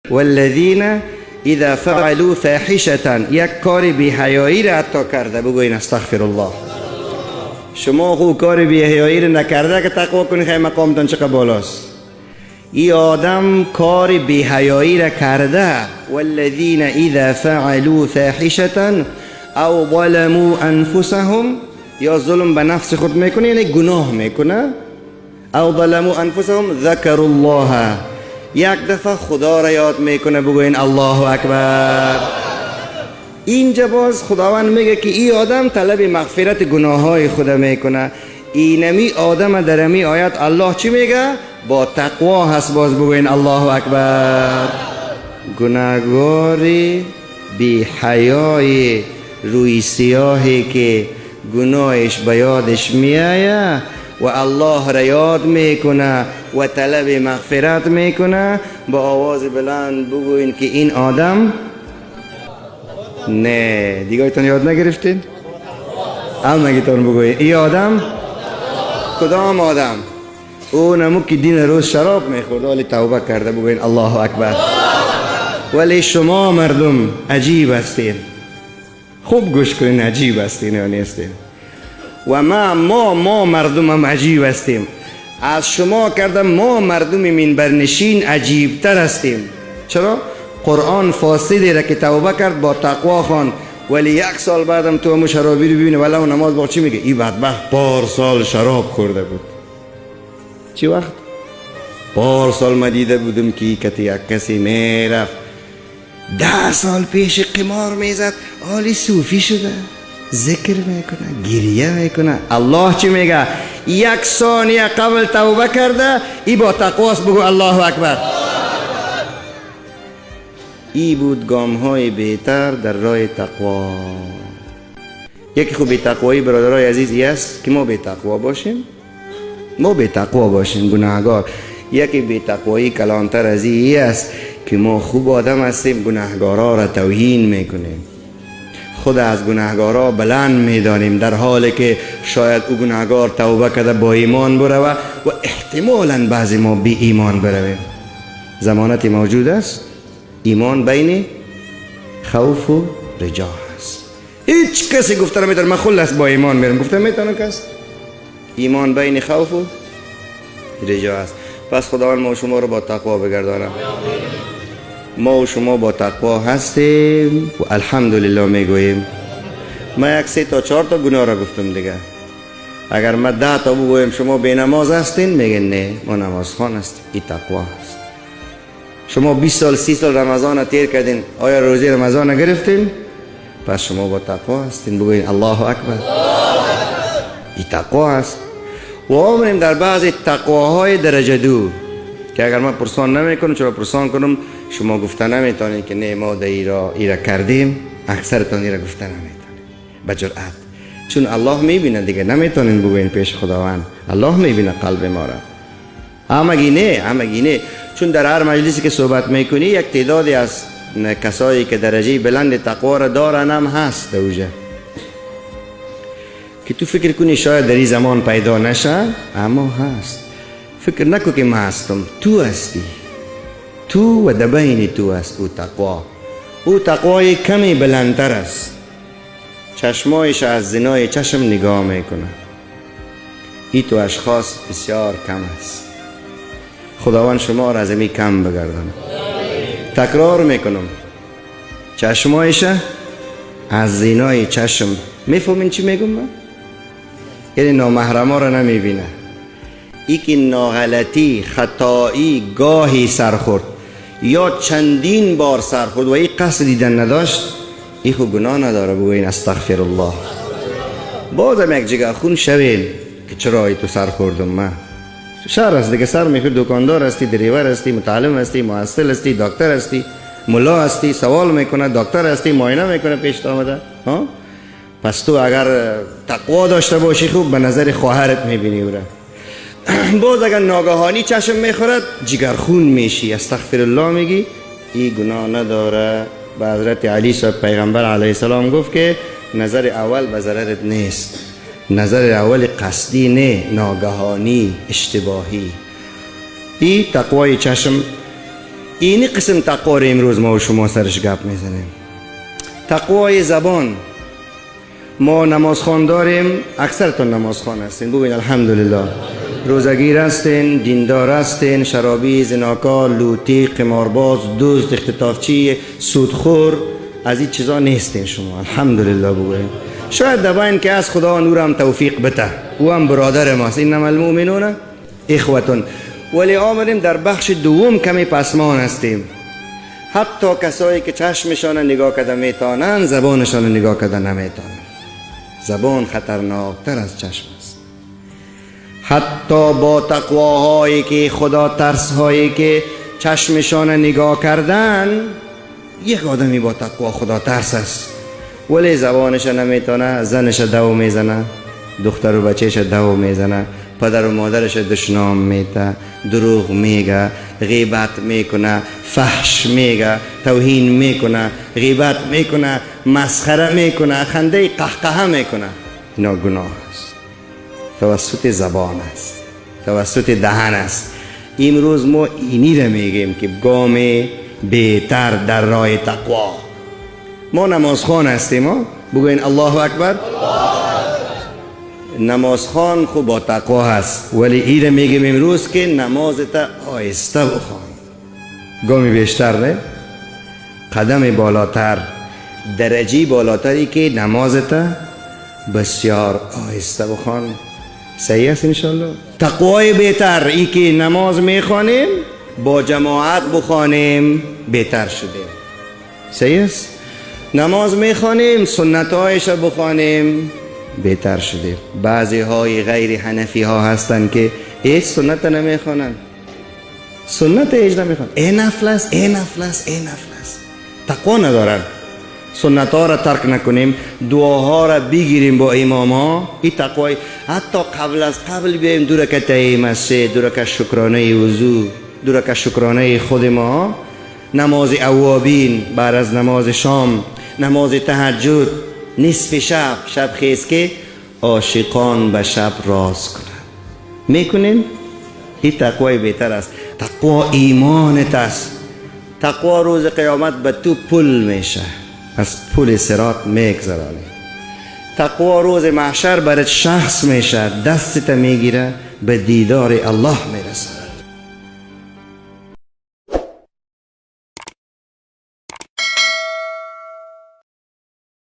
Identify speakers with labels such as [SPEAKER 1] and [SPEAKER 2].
[SPEAKER 1] والذین اذا فعلوا فاحشة، یک کار بی‌حیایی را حتی کرده بگوین استغفر الله. شما خو کار بی‌حیایی را نکرده که تقوا کنی خیلی مقامتان چقدر بالاست. این آدم کار بی‌حیایی را کرده. والذین اذا فعلوا فاحشة او ظلموا انفسهم، یا ظلم به نفس خود میکنه یعنی گناه میکنه. او ظلموا انفسهم ذکروا الله، یک دفعه خدا را یاد میکنه بگوین الله اکبر. اینجا باز خداوند میگه که این آدم طلب مغفرت گناه های خدا میکنه. اینمی آدم در امی آیت الله چی میگه؟ با تقوا هست. باز بگوین الله اکبر. گناهگاری بی حیای روی سیاهی که گناهش به یادش میآید و الله را یاد میکنه و طلب مغفرت میکنه، با آواز بلند بگوین که این آدم نه دیگه ایتون یاد نگرفتین؟ اما گیتون بگوین این آدم کدام آدم؟ اونمو که دین روز شراب میخورد ولی توبه کرده. بگوین الله اکبر. ولی شما مردم عجیب هستین، خوب گوش کنین، عجیب هستین یا نیستین؟ و ما مردم هم عجیب هستیم. از شما کردم ما مردم منبرنشین عجیب تر هستیم. چرا؟ قرآن فاسدی را که توبه کرد با تقوا خوان، ولی یک سال بعدم تو همون شرابی رو ببینه ولو نماز با چی میگه؟ این بدبخت پار سال شراب خورده بود. چی وقت؟ پار سال ما دیده بودم که یک کسی میرفت 10 سال پیش قمار میزد، حالی صوفی شده، ذکر میکنه، گریه میکنه. الله چی میگه؟ 1 ثانیه قبل توبه کرده، ای با تقواست. بگو الله اکبر. ای بود گام های بهتر در راه تقوا. یکی خوب تقوایی برادرای عزیزی است که ما به تقوا باشیم، ما به تقوا باشیم گناهگار. یکی به تقوایی کلانتر از این است که ما خوب آدم هستیم، گناهگارا را توهین میکنیم، خود از گناهگارا بلند میدانیم، در حالی که شاید او گناهگار توبه کرده با ایمان بروه و احتمالاً بعضی ما بی ایمان برویم. ضمانت موجود است. ایمان بین خوف و رجا است. هیچ کسی گفته نمیتونه من خلص با ایمان میرم. گفته میتونه کس؟ ایمان بین خوف و رجا است. پس خداوند ما و شما رو با تقوا بگردانه. ما و شما با تقوا هستیم و الحمدلله میگوییم. من 1 3 تا 4 تا گناه را گفتم دیگه. اگر من 10 تا بگویم شما بی نماز هستین، میگن نه ما نماز خوان هستیم. این تقوا هست. شما 20 سال 30 سال رمضان تیر کردین، آیا روزی رمضان گرفتین؟ پس شما با تقوا هستین. بگوین الله اکبر. این تقوا هست. و آمدیم در بعض تقواهای درجه 2 که اگر من پرسان نمیکنم، چرا پرسان کنم شما گفته نمیتونید که نه ما ایرا کردیم، اکثرتان ایرا گفته نمیتونید به جرأت، چون الله میبینه دیگه. نمیتونین بگوین پیش خداوند، الله میبینه قلب ما را. همگی نه، چون در هر مجلسی که صحبت میکنی یک تعدادی از کسایی که درجه بلند تقوا را دارن هم هست دوجه که تو فکر کنی شاید در این زمان پیدا نشه، اما هست. فکر نکن که من هستم، تو هستی. تو و دبین تو هست او تقوا. او تقوای کمی بلندتر است. چشمایش از زنای چشم نگاه میکنه. ای تو اشخاص بسیار کم است. خداوند شما را از امی کم بگردانه. تکرار میکنم، چشمایش از زنای چشم. میفهمین چی میگم من؟ یعنی نامحرما را نمیبینه. ای که ناغلطی خطایی گاهی سر خورد یا چندین بار سر خورد و ای قصد دیدن نداشت، ای خود گناه نداره. بگوین استغفر الله. بازم یک جگه خون شوین که چرا ای تو سر خوردم. من شهر است دیگه، سر میخورد. دکاندار هستی، دریور هستی، متعلم هستی، محصل هستی، دکتر هستی، ملا هستی، سوال میکنه، دکتر هستی، معاینه میکنه پیش آمده. ها؟ پس تو اگر تقوا داشته باشی خوب به نظر خواهرت میبینی او را. باز اگر ناگهانی چشم میخورد جگرخون میشی، استغفر الله میگی، این گناه نداره. به حضرت علی صاحب پیغمبر علیه السلام گفت که نظر اول به ضررت نیست، نظر اول قصدی نه، ناگهانی اشتباهی. این تقوای چشم اینی قسم تقوا رو امروز ما و شما سرش گپ میزنیم. تقوای زبان. ما نمازخوان داریم، اکثرتون نمازخوان هستین، ببین الحمدلله، روزگیر هستین، دیندار هستین، شرابی، زناکار، لوتی، قمارباز، دزد، اختطافچی، سودخور، از این چیزا نیستین شما، الحمدلله. بگویم شاید دباین که از خدا نورم توفیق بته، او هم برادر ماست، اینما المؤمنون اخوتون. ولی آمدیم در بخش دوم کمی پسمان هستیم. حتی کسایی که چشمشان نگاه کرده میتانن، زبانشان نگاه کرده نمیتانن. زبان خطرناکتر از چشم است. حتی با تقواهایی که خدا ترسهایی که چشمشان نگاه کردن، یک آدمی با تقوا خدا ترس است ولی زبانش نمیتونه، زنش دو میزنه، دختر و بچهش دو میزنه، پدر و مادرش دشنام میته، دروغ میگه، غیبت میکنه، فحش میگه، توهین میکنه، غیبت میکنه، مسخره میکنه، خنده قهقه میکنه. اینا گناه است، توسط زبان است، توسط دهن است. امروز ما اینی را میگیم که گام بهتر در راه تقوا. ما نمازخوان هستیم، ما بگوین الله اکبر. نمازخوان خوب با تقوا هست، ولی این را میگیم امروز که نمازت آهسته بخوان. گامی بیشتر نه، قدم بالاتر، درجی بالاتری که نمازت بسیار آهسته بخوان. صحیح است انشالله. تقوای بهتر ای که نماز میخوانیم با جماعت بخوانیم بهتر شده. صحیح است. نماز میخوانیم سنت هایش بخوانیم بهتر شده. بعضی های غیر حنفی ها هستن که هیچ سنت نمیخوانن، سنت هیچ نمیخوانن، ای نفل است، ای نفل است، ای نفل است. تقوا ندارن. سنت ها را ترک نکنیم، دعاها را بگیریم با امام ها. این تقوای. حتی قبل از قبل بیاییم 2 رکعت مسجد، 2 رکعت شکرانه وضو، 2 رکعت شکرانه خود ما، نماز اوابین بعد از نماز شام، نماز تهجد، نصف شب، شب خیز که عاشقان به شب راز کنند. میکنین؟ این تقوای بهتر است. تقوا ایمانت است. تقوا روز قیامت به تو پل میشه، از پل صراط میگذرانی. تقوا روز محشر برات شخص میشه، دستت میگیره به دیدار الله میرسه.